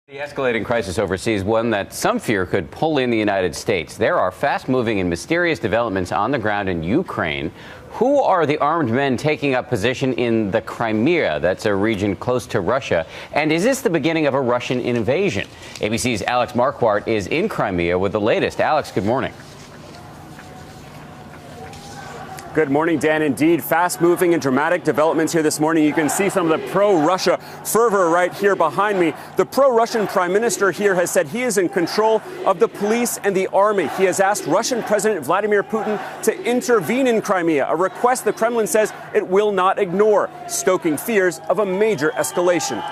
The escalating crisis overseas, one that some fear could pull in the United States. There are fast-moving and mysterious developments on the ground in Ukraine. Who are the armed men taking up position in the Crimea? That's a region close to Russia. And is this the beginning of a Russian invasion? ABC's Alex Marquardt is in Crimea with the latest. Alex, good morning. Good morning, Dan. Indeed, fast-moving and dramatic developments here this morning. You can see some of the pro-Russia fervor right here behind me. The pro-Russian prime minister here has said he is in control of the police and the army. He has asked Russian President Vladimir Putin to intervene in Crimea, a request the Kremlin says it will not ignore, stoking fears of a major escalation.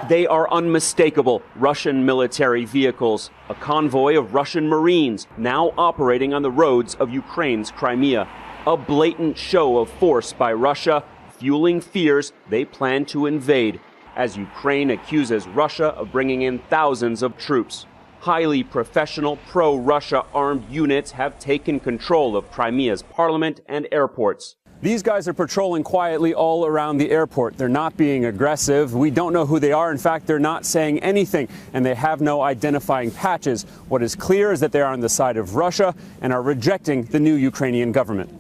They are unmistakable Russian military vehicles, a convoy of Russian Marines now operating on the roads of Ukraine's Crimea. A blatant show of force by Russia, fueling fears they plan to invade, as Ukraine accuses Russia of bringing in thousands of troops. Highly professional pro-Russia armed units have taken control of Crimea's parliament and airports. These guys are patrolling quietly all around the airport. They're not being aggressive. We don't know who they are. In fact, they're not saying anything, and they have no identifying patches. What is clear is that they are on the side of Russia and are rejecting the new Ukrainian government.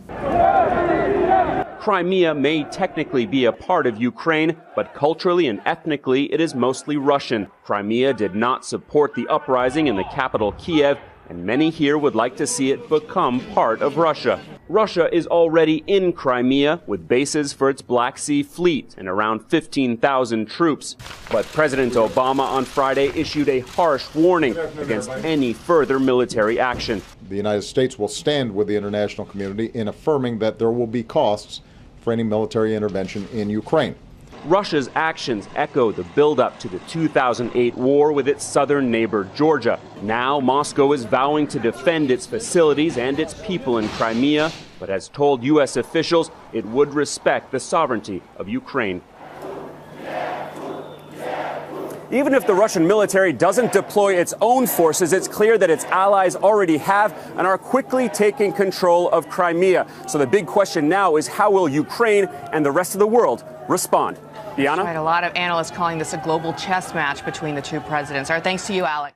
Crimea may technically be a part of Ukraine, but culturally and ethnically it is mostly Russian. Crimea did not support the uprising in the capital, Kiev, and many here would like to see it become part of Russia. Russia is already in Crimea with bases for its Black Sea Fleet and around 15,000 troops. But President Obama on Friday issued a harsh warning against any further military action. The United States will stand with the international community in affirming that there will be costs for any military intervention in Ukraine. Russia's actions echo the buildup to the 2008 war with its southern neighbor, Georgia. Now, Moscow is vowing to defend its facilities and its people in Crimea, but has told U.S. officials it would respect the sovereignty of Ukraine. Even if the Russian military doesn't deploy its own forces, it's clear that its allies already have and are quickly taking control of Crimea. So the big question now is, how will Ukraine and the rest of the world respond? Diana? Right, a lot of analysts calling this a global chess match between the two presidents. Our thanks to you, Alex.